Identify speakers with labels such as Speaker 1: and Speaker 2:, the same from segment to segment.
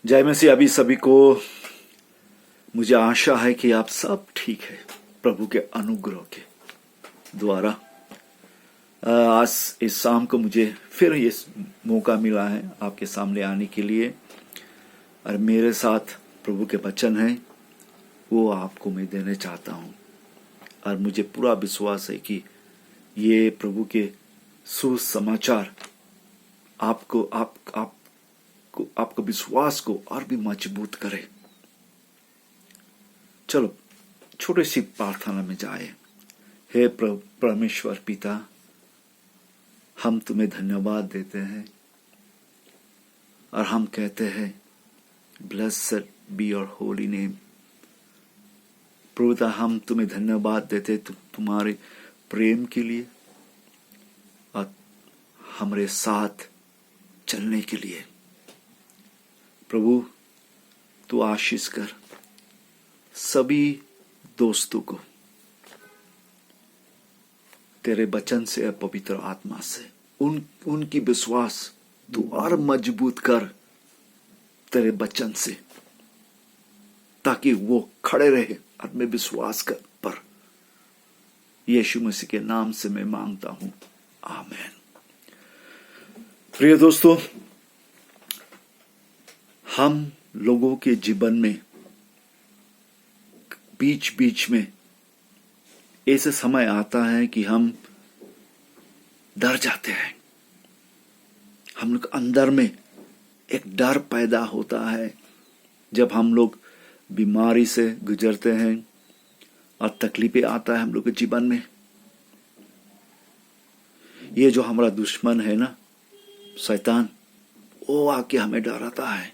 Speaker 1: जय मसीह अभी सभी को। मुझे आशा है कि आप सब ठीक है प्रभु के अनुग्रह के द्वारा। आज इस शाम को मुझे फिर ये मौका मिला है आपके सामने आने के लिए, और मेरे साथ प्रभु के वचन है वो आपको मैं देने चाहता हूँ। और मुझे पूरा विश्वास है कि ये प्रभु के सुसमाचार आपको विश्वास को और भी मजबूत करे। चलो छोटी सी प्रार्थना में जाए। हे परमेश्वर पिता, हम तुम्हें धन्यवाद देते हैं और हम कहते हैं blessed be your holy name. प्रभुता, हम तुम्हें धन्यवाद देते तुम्हारे प्रेम के लिए और हमारे साथ चलने के लिए। प्रभु, तू आशीष कर सभी दोस्तों को तेरे वचन से, पवित्र आत्मा से उनकी विश्वास तू और मजबूत कर तेरे वचन से, ताकि वो खड़े रहे अपने विश्वास पर। यीशु मसीह के नाम से मैं मांगता हूं, आमीन। प्रिय दोस्तों, हम लोगों के जीवन में बीच बीच में ऐसे समय आता है कि हम डर जाते हैं। हम लोग अंदर में एक डर पैदा होता है जब हम लोग बीमारी से गुजरते हैं और तकलीफें आता है हम लोग के जीवन में। ये जो हमारा दुश्मन है ना, शैतान, वो आके हमें डराता है,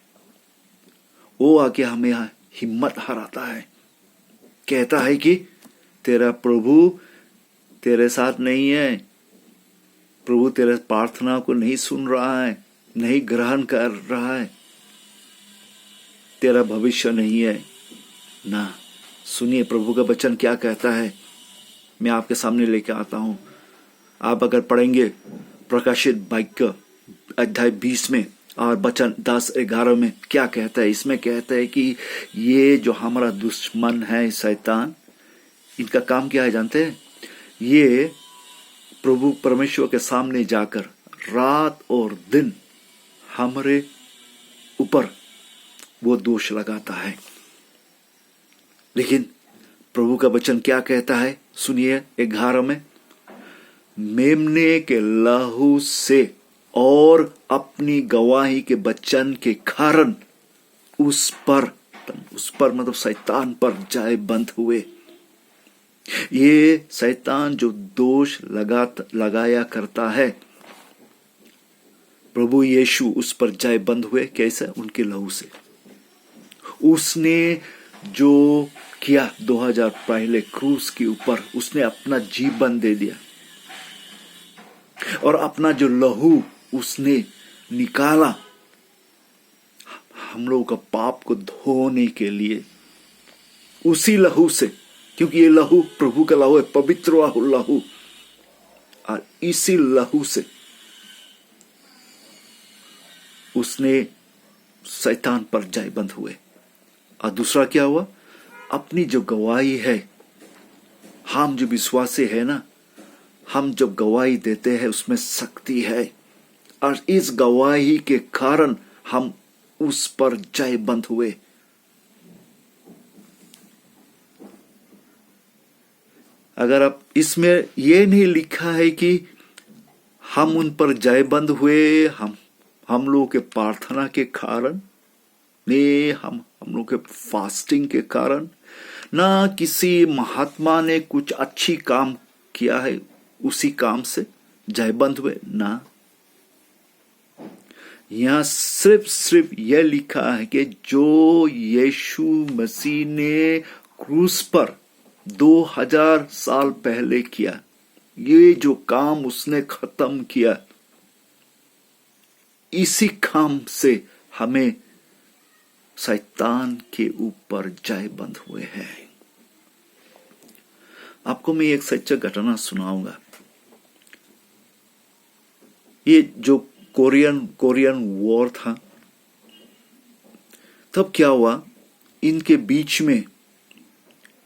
Speaker 1: वो आके हमें हिम्मत हराता है, कहता है कि तेरा प्रभु तेरे साथ नहीं है, प्रभु तेरे प्रार्थना को नहीं सुन रहा है, नहीं ग्रहण कर रहा है, तेरा भविष्य नहीं है ना। सुनिए प्रभु का वचन क्या कहता है, मैं आपके सामने लेके आता हूं। आप अगर पढ़ेंगे प्रकाशित वाक्य अध्याय 20 में और वचन 10-11 में क्या कहता है, इसमें कहता है कि ये जो हमारा दुश्मन है शैतान, इनका काम क्या है जानते हैं? ये प्रभु परमेश्वर के सामने जाकर रात और दिन हमारे ऊपर वो दोष लगाता है। लेकिन प्रभु का वचन क्या कहता है, सुनिए 11 में, मेमने के लहू से और अपनी गवाही के वचन के कारण उस पर मतलब शैतान पर जय बंद हुए। ये शैतान जो दोष लगाया करता है, प्रभु यीशु उस पर जय बंद हुए। कैसे? उनके लहू से। उसने जो किया 2000 पहले क्रूस के ऊपर, उसने अपना जीवन दे दिया और अपना जो लहू उसने निकाला हम लोगों का पाप को धोने के लिए। उसी लहू से, क्योंकि ये लहू प्रभु का लहू है, पवित्र लहू, और इसी लहू से उसने शैतान पर जय बंद हुए। और दूसरा क्या हुआ? अपनी जो गवाही है, हम जो विश्वासी है ना, हम जब गवाही देते हैं उसमें शक्ति है, और इस गवाही के कारण हम उस पर जय बंद हुए। अगर आप इसमें ये नहीं लिखा है कि हम उन पर जय बंद हुए हम लोगों के प्रार्थना के कारण, ने हम लोग के फास्टिंग के कारण, ना किसी महात्मा ने कुछ अच्छी काम किया है उसी काम से जय बंद हुए ना। यहां सिर्फ यह लिखा है कि जो यीशु मसीह ने क्रूस पर 2000 साल पहले किया, ये जो काम उसने खत्म किया, इसी काम से हमें शैतान के ऊपर जय बंद हुए हैं। आपको मैं एक सच्चा घटना सुनाऊंगा। ये जो कोरियन वॉर था, तब क्या हुआ, इनके बीच में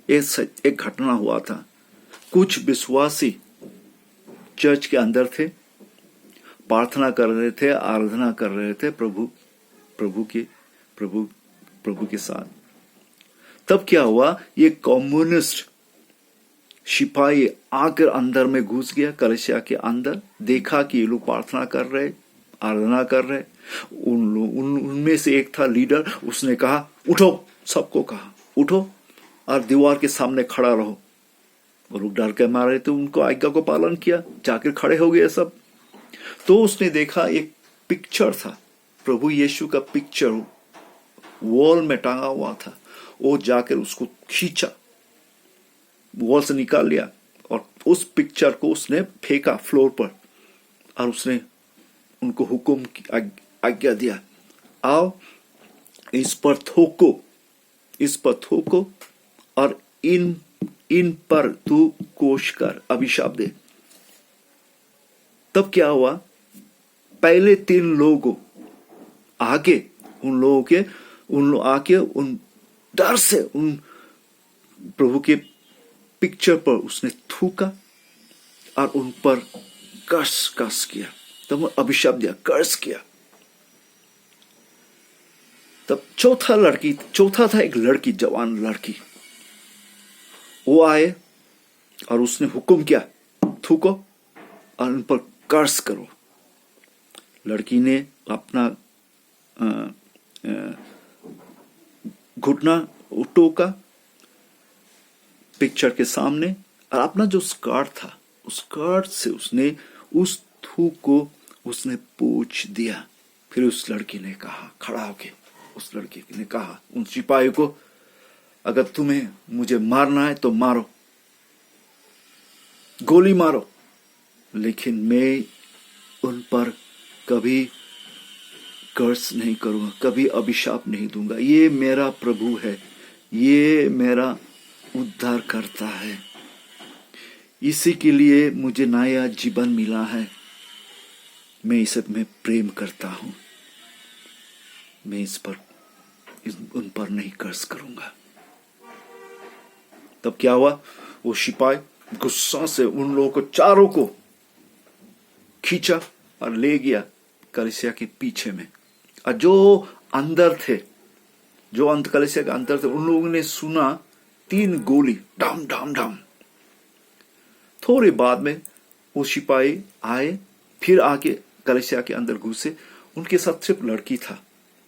Speaker 1: एक घटना हुआ था। कुछ विश्वासी चर्च के अंदर थे, प्रार्थना कर रहे थे, आराधना कर रहे थे प्रभु के साथ। तब क्या हुआ, ये कम्युनिस्ट सिपाही आकर अंदर में घुस गया, कलीसिया के अंदर। देखा कि ये लोग प्रार्थना कर रहे, आराधना कर रहे। उनमें से एक था लीडर, उसने कहा उठो, सबको कहा उठो और दीवार के सामने खड़ा रहो। और लोग डर के मारे थे, उनको आज्ञा को पालन किया, जाकर खड़े हो गए सब। तो उसने देखा एक पिक्चर था, प्रभु यीशु का पिक्चर वॉल में टांगा हुआ था। वो जाकर उसको खींचा, वॉल से निकाल लिया और उस पिक्चर को उसने फेंका फ्लोर पर। और उसने उनको हुक्म की आज्ञा दिया, आओ इस पर थूको और इन पर तू कोश कर, अभिशाप दे। तब क्या हुआ, पहले 3 लोग आके उन लोग आके उन डर से उन प्रभु के पिक्चर पर उसने थूका और उन पर कर्स किया। तब अभिशाप दिया, कर्स किया। तब चौथा था एक लड़की, जवान लड़की। वो आए और उसने हुक्म किया, थूको और उन पर कर्स करो। लड़की ने अपना घुटना टोका पिक्चर के सामने और अपना जो स्कर्ट था, उस स्कर्ट से उसने उस थूक को उसने पोंछ दिया। फिर उस लड़की ने कहा, खड़ा होके उस लड़की ने कहा उन सिपाही को, अगर तुम्हें मुझे मारना है तो मारो, गोली मारो, लेकिन मैं उन पर कभी कर्स नहीं करूंगा, कभी अभिशाप नहीं दूंगा। ये मेरा प्रभु है, ये मेरा उद्धार करता है, इसी के लिए मुझे नया जीवन मिला है। मैं इसे में प्रेम करता हूं, मैं उन पर नहीं कर्स करूंगा। तब क्या हुआ, वो सिपाही गुस्सा से उन लोगों को चारों को खींचा और ले गया कलीसिया के पीछे में। और जो अंदर थे, जो कलीसिया के अंदर थे, उन लोगों ने सुना 3 गोली, डाम डाम डाम। थोड़े बाद में वो सिपाही आए, फिर आके कलीसिया के अंदर घुसे। उनके साथ सिर्फ लड़की था,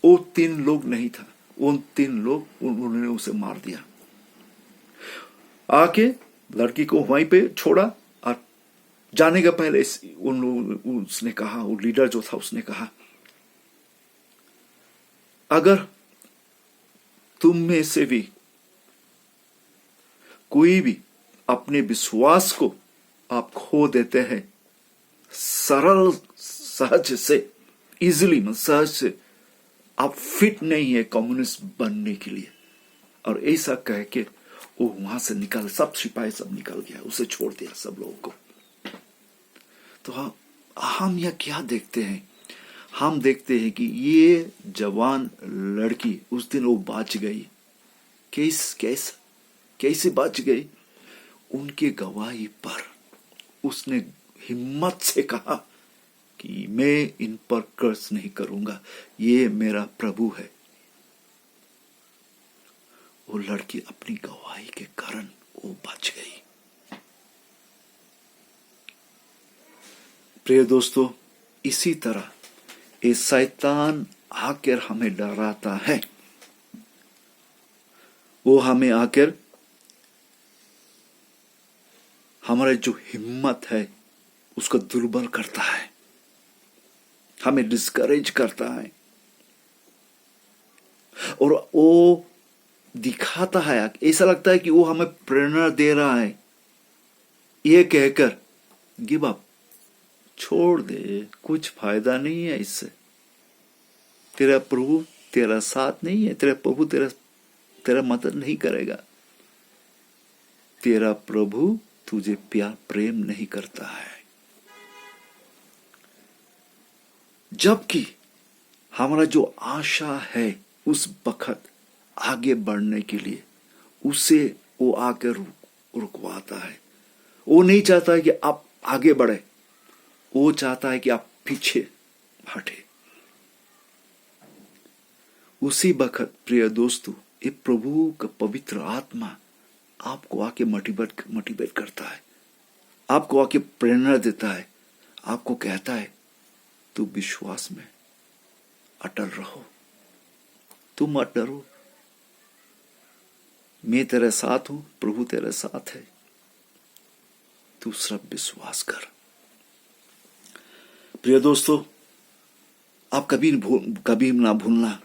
Speaker 1: वो 3 लोग नहीं था। उन 3 लोग उन्होंने उसे मार दिया। आके लड़की को वहीं पे छोड़ा और जाने के पहले उसने कहा, वो लीडर जो था उसने कहा, अगर तुम में से भी कोई भी अपने विश्वास को आप खो देते हैं सरल सहज से, इजिली सहज से, आप फिट नहीं है कम्युनिस्ट बनने के लिए। और ऐसा कह के वो वहां से निकल, सब सिपाही सब निकल गया, उसे छोड़ दिया सब लोगों को। तो हम यह क्या देखते हैं, हम देखते हैं कि ये जवान लड़की उस दिन वो बच गई। कैसे बच गई? उनके गवाही पर उसने हिम्मत से कहा कि मैं इन पर कर्ज नहीं करूंगा, ये मेरा प्रभु है। वो लड़की अपनी गवाही के कारण वो बच गई। प्रिय दोस्तों, इसी तरह ये शैतान आकर हमें डराता है। वो हमें आकर हमारे जो हिम्मत है उसको दुर्बल करता है, हमें डिस्करेज करता है। और वो दिखाता है, ऐसा लगता है कि वो हमें प्रेरणा दे रहा है, ये कहकर गिव अप, छोड़ दे, कुछ फायदा नहीं है इससे, तेरा प्रभु तेरा साथ नहीं है, तेरा प्रभु तेरा मदद नहीं करेगा, तेरा प्रभु तुझे प्यार प्रेम नहीं करता है। जबकि हमारा जो आशा है उस बखत आगे बढ़ने के लिए उसे वो आकर रुकवाता है। वो नहीं चाहता है कि आप आगे बढ़े, वो चाहता है कि आप पीछे हटे। उसी बखत प्रिय दोस्तों, ये प्रभु का पवित्र आत्मा आपको आके मोटिवेट करता है, आपको आके प्रेरणा देता है, आपको कहता है तू विश्वास में अटल रहो, तुम मत डरो, मैं तेरे साथ हूं, प्रभु तेरे साथ है, तू सिर्फ विश्वास कर। प्रिय दोस्तों, आप कभी ना भूलना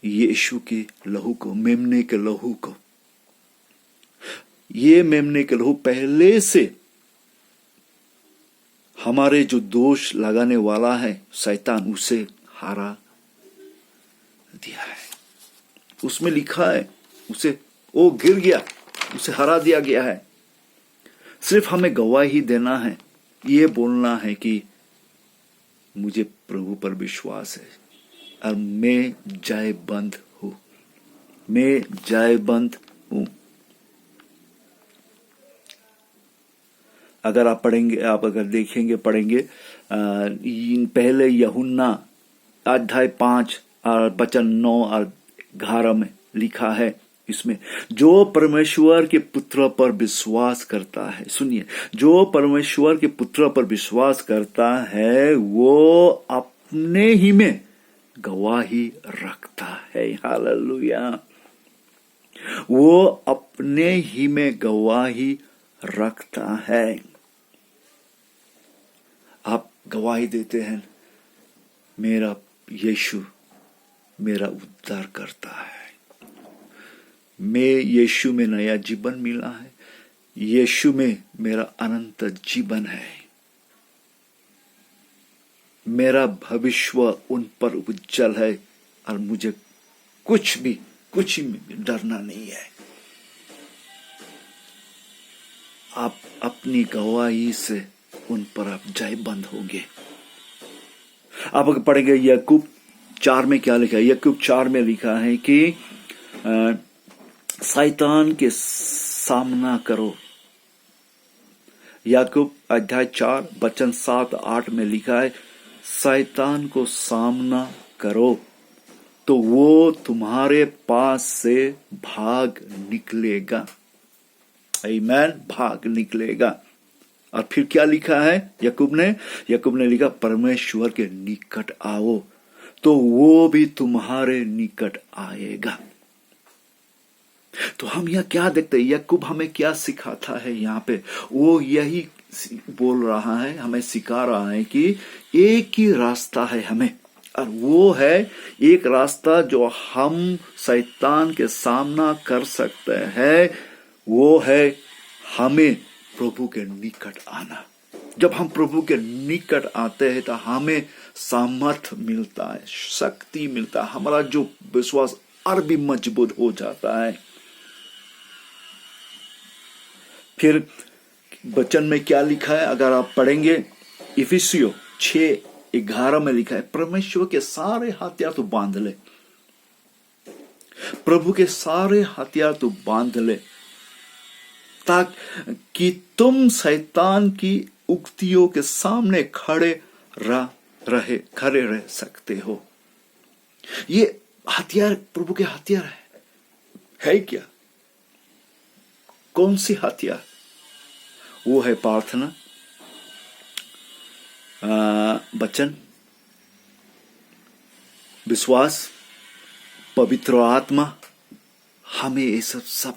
Speaker 1: यीशु के लहू को, मेमने के लहू को। ये मेमने के लहू पहले से हमारे जो दोष लगाने वाला है शैतान, उसे हारा दिया है। उसमें लिखा है उसे, वो गिर गया, उसे हरा दिया गया है। सिर्फ हमें गवाही देना है, ये बोलना है कि मुझे प्रभु पर विश्वास है और मैं जयबंद हूं, मैं जयबंद हूं। अगर आप पढ़ेंगे, आप अगर देखेंगे पढ़ेंगे पहले यूहन्ना अध्याय 5 और वचन 9 और 11 में लिखा है, इसमें जो परमेश्वर के पुत्र पर विश्वास करता है, सुनिए, जो परमेश्वर के पुत्र पर विश्वास करता है वो अपने ही में गवाही रखता है। हालेलुया, वो अपने ही में गवाही रखता है। आप गवाही देते हैं, मेरा यीशु मेरा उद्धार करता है, मैं यीशु में नया जीवन मिला है, यीशु में मेरा अनंत जीवन है, मेरा भविष्य उन पर उज्जवल है और मुझे कुछ भी डरना नहीं है। आप अपनी गवाही से उन पर आप जयबंद होंगे। आप अगर पढ़ेंगे याकूब 4 में क्या लिखा है, याकूब 4 में लिखा है कि शैतान के सामना करो। याकूब अध्याय 4 वचन 7-8 में लिखा है, शैतान को सामना करो तो वो तुम्हारे पास से भाग निकलेगा। आमीन, भाग निकलेगा। और फिर क्या लिखा है याकूब ने लिखा, परमेश्वर के निकट आओ तो वो भी तुम्हारे निकट आएगा। तो हम यह क्या देखते हैं, याकूब हमें क्या सिखाता है यहाँ पे, वो यही बोल रहा है, हमें सिखा रहा है कि एक ही रास्ता है हमें, और वो है एक रास्ता जो हम शैतान के सामना कर सकते हैं, वो है हमें प्रभु के निकट आना। जब हम प्रभु के निकट आते हैं तो हमें सामर्थ मिलता है, शक्ति मिलता है, हमारा जो विश्वास और भी मजबूत हो जाता है। फिर वचन में क्या लिखा है, अगर आप पढ़ेंगे इफिसियों 6:11 में लिखा है, परमेश्वर के सारे हथियार तो बांध ले, प्रभु के सारे हथियार तो बांध ले, ताकि तुम शैतान की उक्तियों के सामने खड़े रह सकते हो। ये हथियार प्रभु के हथियार है क्या? कौन सी हथियार? वो है प्रार्थना, वचन, विश्वास, पवित्र आत्मा। हमें ये सब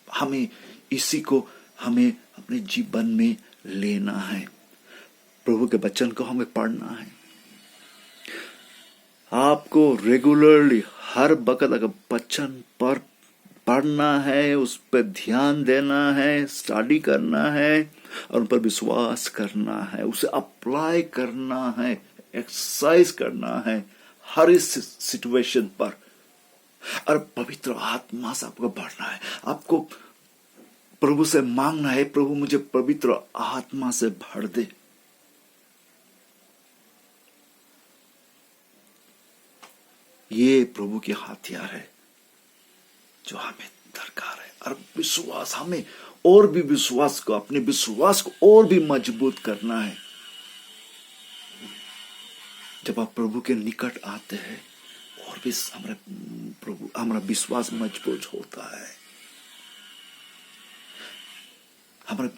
Speaker 1: हमें इसी को हमें अपने जीवन में लेना है। प्रभु के वचन को हमें पढ़ना है। आपको रेगुलरली हर वक्त अगर वचन पर पढ़ना है, उस पर ध्यान देना है, स्टडी करना है और उन पर विश्वास करना है, उसे अप्लाई करना है, एक्सरसाइज करना है हर इस सिचुएशन पर। और पवित्र आत्मा से आपको बढ़ना है, आपको प्रभु से मांगना है, प्रभु मुझे पवित्र आत्मा से भर दे। ये प्रभु के हथियार है जो हमें दरकार है। और विश्वास, हमें और भी विश्वास को, अपने विश्वास को और भी मजबूत करना है। जब आप प्रभु के निकट आते हैं और भी हमारा विश्वास मजबूत होता है।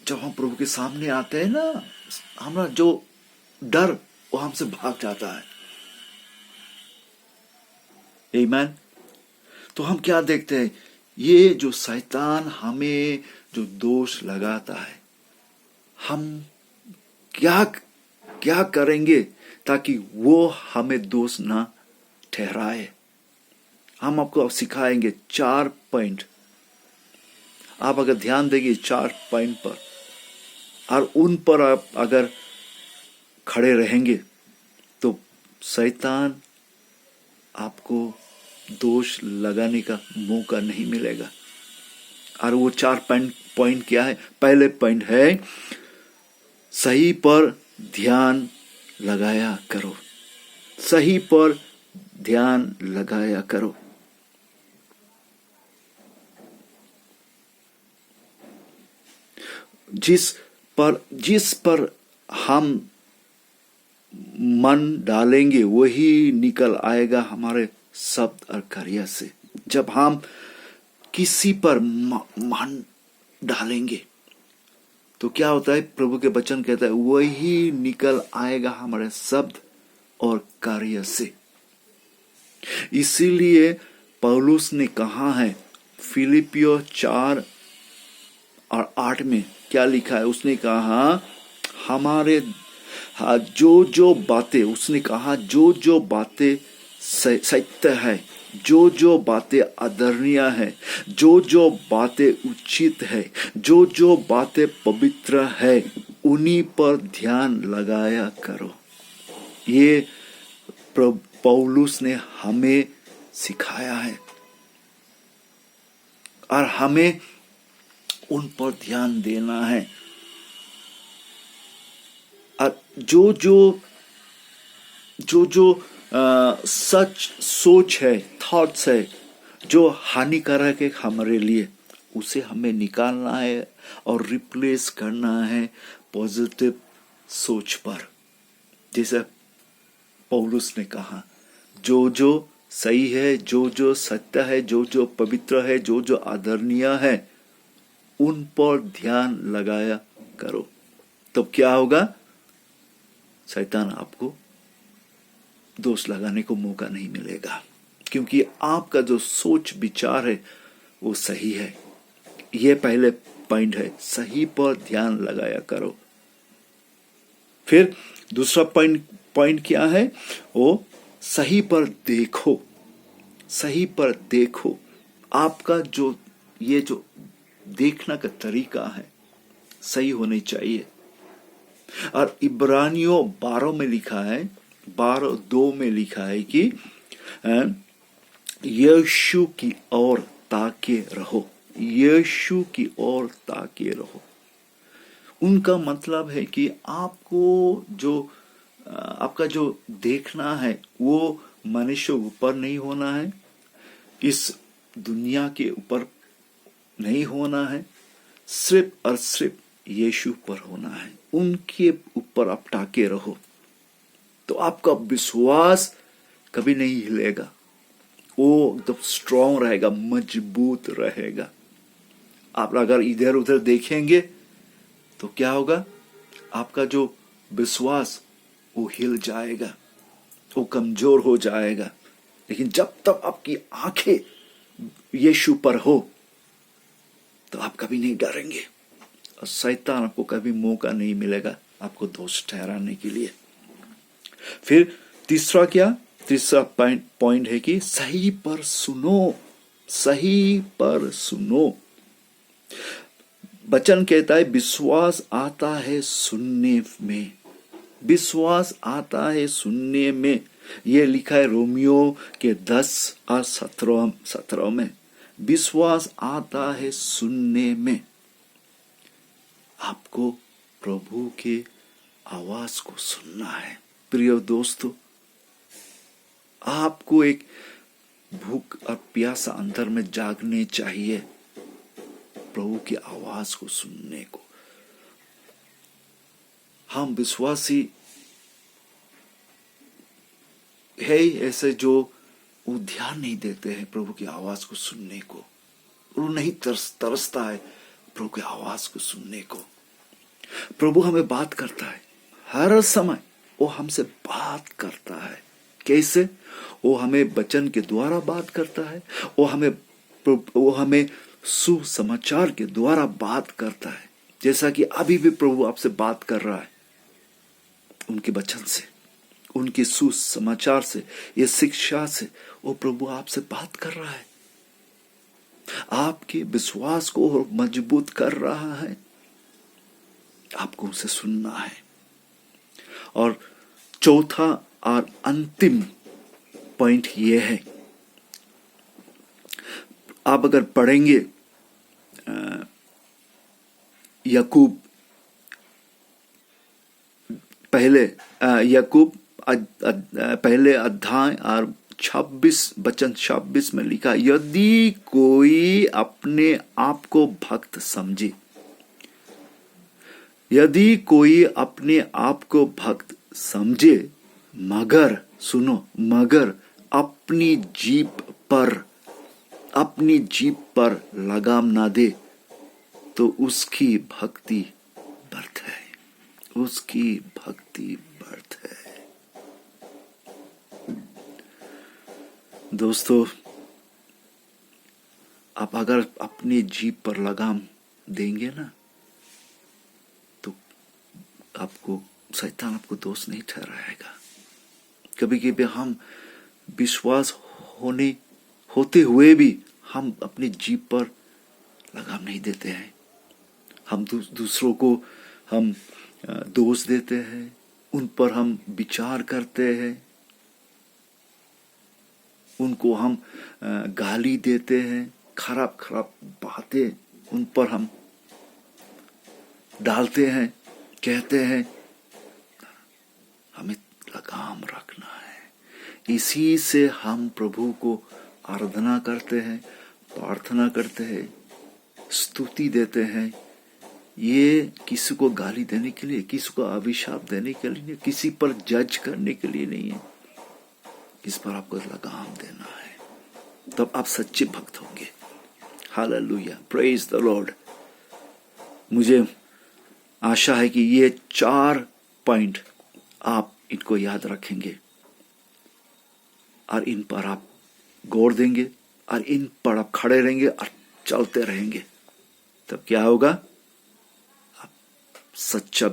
Speaker 1: जब हम प्रभु के सामने आते हैं ना, हमारा जो डर वो हमसे भाग जाता है। आमीन। तो हम क्या देखते हैं, ये जो शैतान हमें जो दोष लगाता है, हम क्या क्या करेंगे ताकि वो हमें दोष ना ठहराए। हम आपको सिखाएंगे 4 पॉइंट। आप अगर ध्यान देंगे 4 पॉइंट पर और उन पर आप अगर खड़े रहेंगे तो शैतान आपको दोष लगाने का मौका नहीं मिलेगा। और वो 4 पॉइंट क्या है? पहले पॉइंट है, सही पर ध्यान लगाया करो। सही पर ध्यान लगाया करो। जिस पर हम मन डालेंगे वही निकल आएगा हमारे शब्द और कार्य से। जब हम किसी पर मन डालेंगे तो क्या होता है? प्रभु के वचन कहता है वही निकल आएगा हमारे शब्द और कार्य से। इसीलिए पौलुस ने कहा है फिलिपियो 4 और 8 में क्या लिखा है? उसने कहा हमारे जो बातें, उसने कहा जो बातें सत्य है, जो बातें आदरणीय है, जो बातें उचित है, जो बातें पवित्र है, उन्हीं पर ध्यान लगाया करो। ये पौलुस ने हमें सिखाया है और हमें उन पर ध्यान देना है। और जो सच सोच है, थॉट्स है, जो हानिकारक है हमारे लिए, उसे हमें निकालना है और रिप्लेस करना है पॉजिटिव सोच पर। जैसे पौलुस ने कहा जो सही है, जो सत्य है, जो पवित्र है, जो आदरणीय है, उन पर ध्यान लगाया करो। तब क्या होगा? शैतान आपको दोष लगाने को मौका नहीं मिलेगा, क्योंकि आपका जो सोच विचार है वो सही है। ये पहले पॉइंट है, सही पर ध्यान लगाया करो। फिर दूसरा पॉइंट क्या है? वो सही पर देखो। सही पर देखो। आपका ये जो देखना का तरीका है सही होनी चाहिए। और इब्रानियों 12 में लिखा है, 12:2 में लिखा है कि यीशु की ओर ताके रहो। यीशु की ओर ताके रहो। उनका मतलब है कि आपका जो देखना है वो मनुष्य ऊपर नहीं होना है, इस दुनिया के ऊपर नहीं होना है, सिर्फ और सिर्फ यीशु पर होना है। उनके ऊपर आप टाके रहो तो आपका विश्वास कभी नहीं हिलेगा, वो एकदम स्ट्रांग रहेगा, मजबूत रहेगा। आप अगर इधर उधर देखेंगे तो क्या होगा? आपका जो विश्वास वो हिल जाएगा, वो कमजोर हो जाएगा। लेकिन जब तक आपकी आंखें यीशु पर हो तो आप कभी नहीं डरेंगे और शैतान आपको कभी मौका नहीं मिलेगा आपको दोष ठहराने के लिए। फिर तीसरा पॉइंट है कि सही पर सुनो। सही पर सुनो। वचन कहता है विश्वास आता है सुनने में। विश्वास आता है सुनने में। यह लिखा है रोमियो के 10 और 17 में। विश्वास आता है सुनने में। आपको प्रभु के आवाज को सुनना है। प्रिय दोस्तों, आपको एक भूख और प्यासा अंदर में जागने चाहिए प्रभु की आवाज को सुनने को। हम विश्वासी है ऐसे जो वो ध्यान नहीं देते हैं प्रभु की आवाज को सुनने को। वो नहीं तरसता है प्रभु की आवाज को सुनने को। प्रभु हमें बात करता है हर समय, वो हमसे बात करता है। कैसे? वो हमें वचन के द्वारा बात करता है, वो हमें सुसमाचार के द्वारा बात करता है। जैसा कि अभी भी प्रभु आपसे बात कर रहा है उनके वचन से, उनके सुसमाचार से, ये शिक्षा से वो प्रभु आपसे बात कर रहा है, आपके विश्वास को और मजबूत कर रहा है। आपको उसे सुनना है। और चौथा और अंतिम पॉइंट ये है, आप अगर पढ़ेंगे याकूब पहले अध्याय और 26 में लिखा, यदि कोई अपने आप को भक्त समझे, यदि कोई अपने आप को भक्त समझे, मगर सुनो, मगर अपनी जीभ पर लगाम ना दे, तो उसकी भक्ति व्यर्थ है, उसकी भक्ति व्यर्थ है। दोस्तों, आप अगर अपनी जीभ पर लगाम देंगे ना, तो आपको शैतान आपको दोष नहीं ठहराएगा। कभी कभी हम विश्वास होते हुए भी हम अपनी जीभ पर लगाम नहीं देते हैं। हम दूसरों को हम दोष देते हैं, उन पर हम विचार करते हैं, उनको हम गाली देते हैं, खराब बातें उन पर हम डालते हैं, कहते हैं। हमें लगाम रखना है। इसी से हम प्रभु को आराधना करते हैं, प्रार्थना करते हैं, स्तुति देते हैं। ये किसी को गाली देने के लिए, किसी को अभिशाप देने के लिए, किसी पर जज करने के लिए नहीं है। इस पर आपको लगाम देना है, तब आप सच्चे भक्त होंगे। Hallelujah, praise the Lord. मुझे आशा है कि ये 4 पॉइंट आप इनको याद रखेंगे और इन पर आप गौर देंगे और इन पर आप खड़े रहेंगे और चलते रहेंगे। तब क्या होगा? आप सच्चा